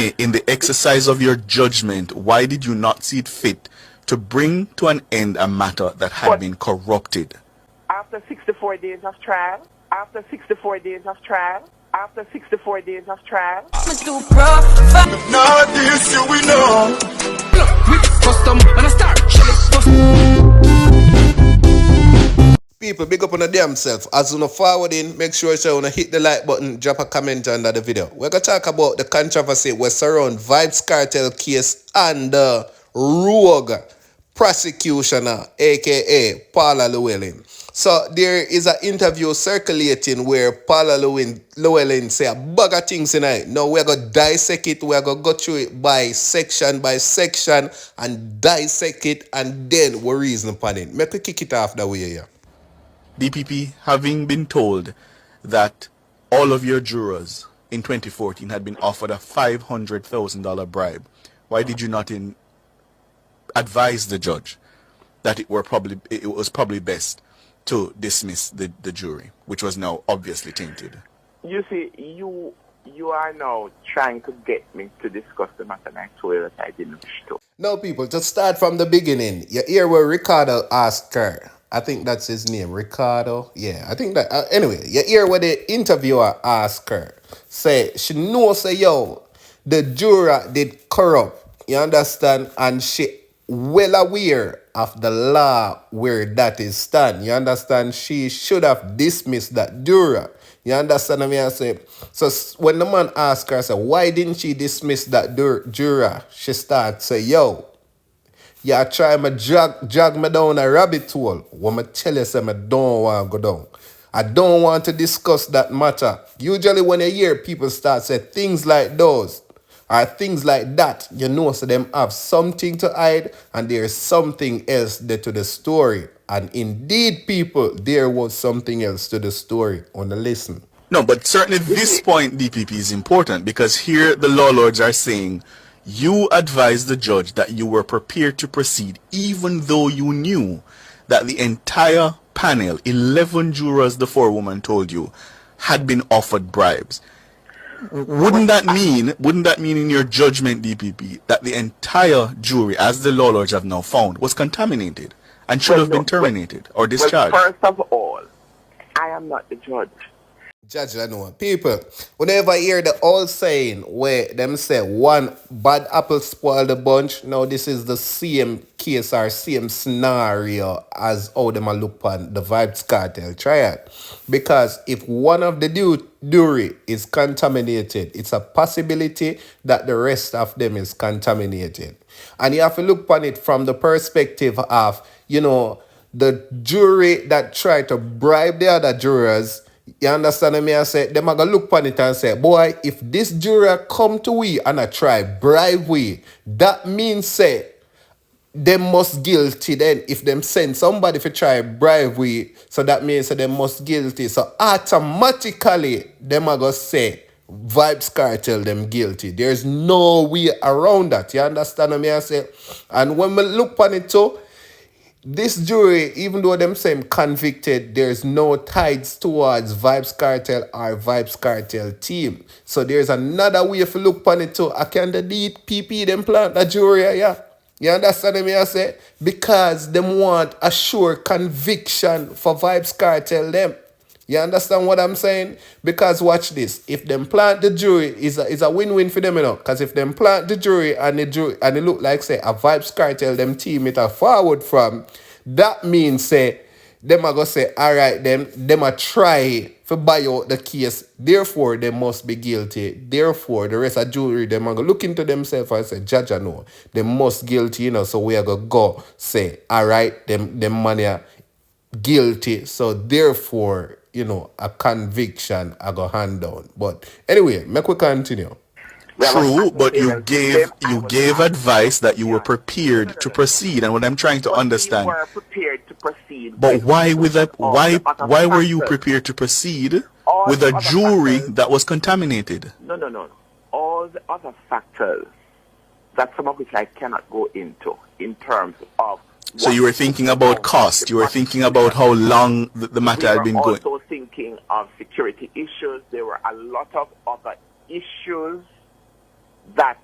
In the exercise of your judgment, why did you not see it fit to bring to an end a matter that had been corrupted? After 64 days of trial, after 64 days of trial, after 64 days of trial. Now this you we know. Custom and a start. People, big up on the damn self. As you forwarding, make sure you hit the like button, drop a comment under the video. We're going to talk about the controversy was surround vybz kartel case and the rogue prosecutioner, aka Paula Llewelyn. So there is an interview circulating where Paula Llewelyn say a bag of things tonight. Now we're going to dissect it, we're going to go through it by section and dissect it, and then we'll reason upon it. Make we kick it off that way here. DPP, having been told that all of your jurors in 2014 had been offered a $500,000 bribe, why did you not advise the judge that it was probably best to dismiss the jury, which was now obviously tainted? You see, you are now trying to get me to discuss the matter, and I told you that I didn't wish to. No, people, just start from the beginning. You hear where Ricardo asked her. I think that's his name, Ricardo. Yeah, I think that. Anyway, you hear where the interviewer asked her. Say, she knows, say, yo, the juror did corrupt. You understand? And she well aware of the law where that is stand. You understand? She should have dismissed that juror. You understand what I say? So when the man asked her, say, why didn't she dismiss that juror? She started say, yo, you try to drag me down a rabbit hole. When I tell you, say, I don't want to go down. I don't want to discuss that matter. Usually when you hear people start say things like those or things like that, you know, so them have something to hide and there's something else there to the story. And indeed, people, there was something else to the story. On the listen. No, but certainly this point, DPP, is important because here the law lords are saying you advised the judge that you were prepared to proceed even though you knew that the entire panel, 11 jurors the forewoman told you, had been offered bribes. Wouldn't that mean in your judgment, DPP, that the entire jury, as the law lords have now found, was contaminated and should have been terminated or discharged? Well, first of all, I am not the judge. Judge, I know. People, whenever I hear the old saying where them say one bad apple spoil the bunch, now this is the same case or same scenario as how them look on the vybz kartel trial. Because if one of the jury is contaminated, it's a possibility that the rest of them is contaminated. And you have to look on it from the perspective of, you know, the jury that try to bribe the other jurors. You understand me? I say, them are going to look upon it and say, boy, if this juror come to we and I try bribe we, that means say, them must guilty then. If them send somebody to try bribe we, so that means say, them must guilty. So automatically, them are going to say, vybz kartel them guilty. There's no way around that. You understand me? I say? And when we look upon it too, this jury, even though them say convicted, there's no ties towards vybz kartel or vybz kartel team. So there's another way if you look upon it too. I can the DPP them plant the jury, yeah. You understand me? I say? Because them want a sure conviction for vybz kartel them. You understand what I'm saying? Because watch this. If them plant the jury, is a win-win for them, you know. Because if them plant the jury and it look like, say, a vybz kartel, them team it a forward from, that means, say, them are going to say, all right, them are try to buy out the case. Therefore, they must be guilty. Therefore, the rest of jury, them are going to look into themselves and say, judge, I know. They must guilty, you know. So we are going to go say, all right, them money are guilty. So therefore, you know, a conviction I go hand down. But anyway, make we continue. True, but you gave advice that you were prepared to proceed, and what I'm trying to understand. We were prepared to proceed. But why with that? Why were you prepared to proceed with a jury that was contaminated? No. All the other factors that some of which I cannot go into in terms of. So you were thinking about cost. You were thinking about how long the matter had been going. We were also thinking of security issues. There were a lot of other issues that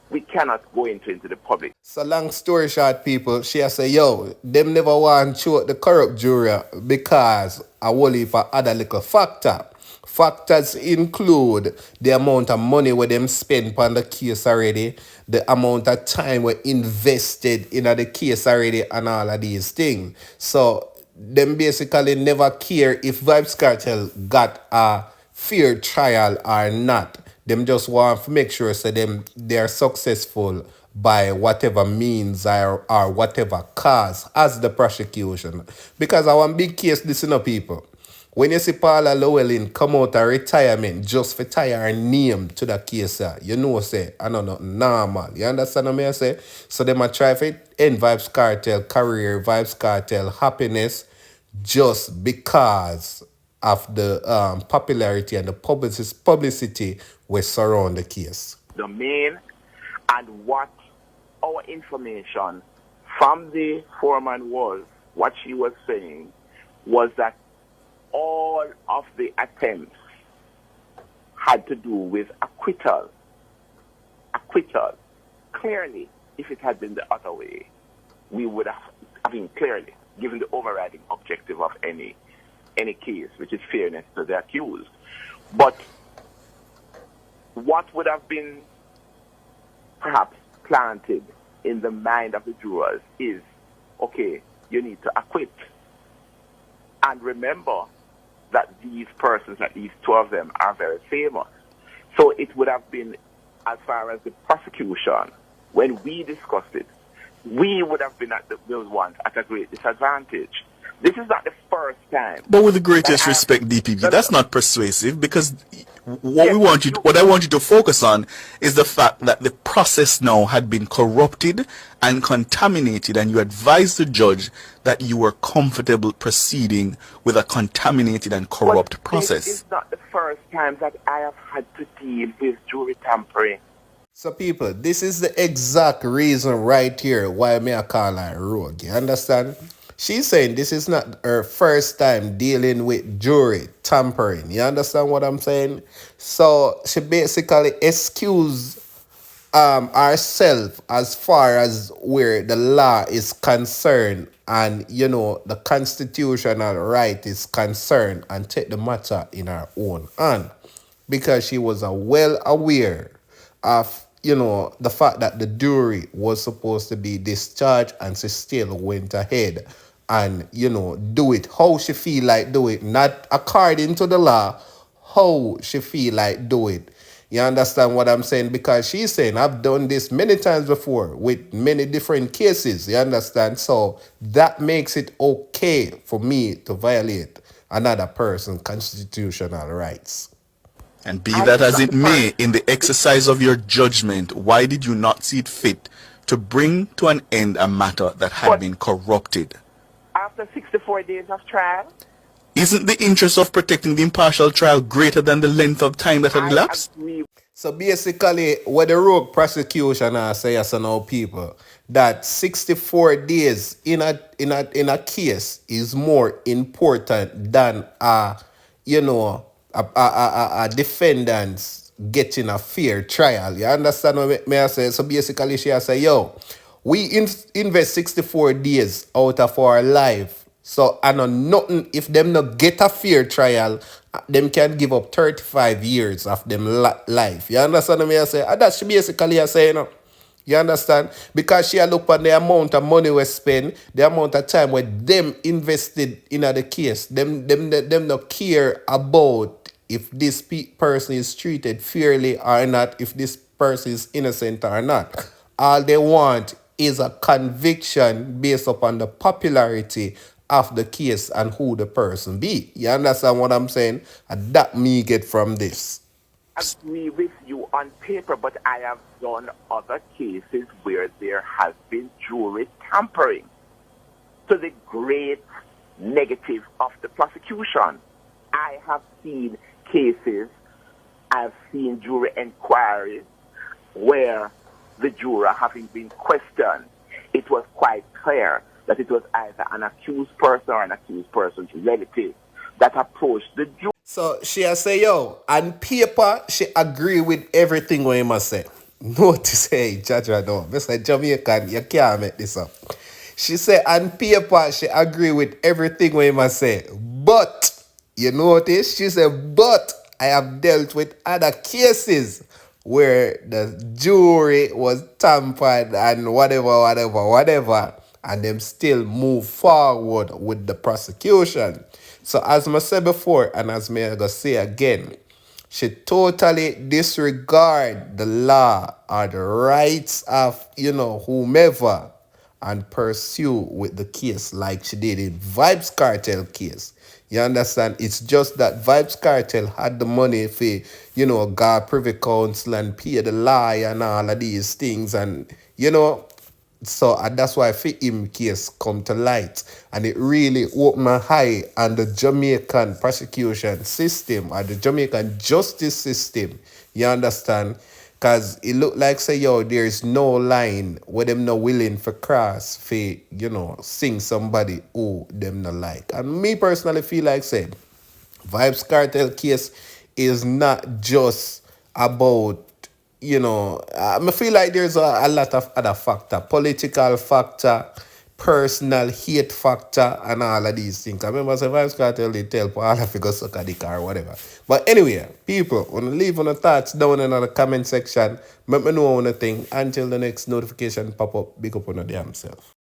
we cannot go into the public. So long story short, people, she a say, yo, them never want to show the corrupt jury because I will leave for other little factor. Factors include the amount of money where them spend on the case already, the amount of time we invested in the case already, and all of these things. So them basically never care if Vybz Kartel got a fair trial or not. Them just want to make sure so they are successful by whatever means or whatever cause as the prosecution. Because I want big case listen up, people. When you see Paula Llewelyn come out of retirement just for tie her name to the case, you know say I know nothing normal. You understand what I say? So them a try to end Vybz Kartel career, Vybz Kartel happiness just because of the popularity and the publicity we surround the case. Domain and what our information from the foreman was, what she was saying, was that all of the attempts had to do with acquittal. Acquittal. Clearly, if it had been the other way, we would have, clearly, given the overriding objective of any case, which is fairness to the accused. But what would have been perhaps planted in the mind of the jurors is, okay, you need to acquit. And remember that these persons, at least two of them, are very famous. So it would have been, as far as the prosecution, when we discussed it, we would have been at those ones at a great disadvantage. This is not the first time. But with the greatest respect, DPP, that's not persuasive because what I want you to focus on is the fact that the process now had been corrupted and contaminated, and you advised the judge that you were comfortable proceeding with a contaminated and corrupt process. This is not the first time that I have had to deal with jury tampering. So people, this is the exact reason right here why me I call her rogue. You understand? She's saying this is not her first time dealing with jury tampering. You understand what I'm saying? So she basically excused herself as far as where the law is concerned and, you know, the constitutional right is concerned and take the matter in her own hand. Because she was well aware of, you know, the fact that the jury was supposed to be discharged and she still went ahead and, you know, do it how she feel like do it, not according to the law, how she feel like do it. You understand what I'm saying? Because she's saying, I've done this many times before with many different cases. You understand? So that makes it okay for me to violate another person's constitutional rights. And be that as it may, in the exercise of your judgment, why did you not see it fit to bring to an end a matter that had been corrupted? After 64 days of trial? Isn't the interest of protecting the impartial trial greater than the length of time that had elapsed? So basically, what the rogue prosecution say as now people, that 64 days in a case is more important than a defendant getting a fair trial. You understand what I say? So basically, she say, yo, we invest 64 days out of our life. So I know nothing, if them not get a fair trial, them can give up 35 years of them life. You understand what I say? And that's basically I say, you know. You understand? Because she look at the amount of money we spend, the amount of time where them invested in the case. Them not care about if this person is treated fairly or not, if this person is innocent or not. All they want is a conviction based upon the popularity of the case and who the person be. You understand what I'm saying? And that me get from this. I agree with you on paper, but I have done other cases where there has been jury tampering to the great negative of the prosecution. I have seen cases, I've seen jury inquiries where the juror, having been questioned, it was quite clear that it was either an accused person or an accused person's relative that approached the jury. So she a say, yo, on paper, she agree with everything what him a say. Notice, hey, Jaja, no. Mr. Jamaican, you can't make this up. She said, on paper, she agree with everything what him a say. But, you notice, she said, but I have dealt with other cases where the jury was tampered and whatever, and them still move forward with the prosecution. So as I said before, and as me I go say again, she totally disregard the law or the rights of, whomever and pursue with the case like she did in Vybz Cartel case. You understand? It's just that Vybz Cartel had the money for, God Privy Council and pay the lawyer and all of these things. And, so that's why for him case come to light. And it really opened my eye on the Jamaican prosecution system or the Jamaican justice system. You understand? Cause it look like say yo, there's no line where them not willing for cross for, sing somebody who them not like. And me personally feel like say Vybz Cartel case is not just about, I feel like there's a lot of other factor, political factor, personal hate factor, and all of these things. I remember say Vybz Cartel they tell Paula to go suck a dick or whatever. But anyway, people, wanna leave on the thoughts down in the comment section. Let me know on the thing. Until the next notification pop up, big up on the damn self.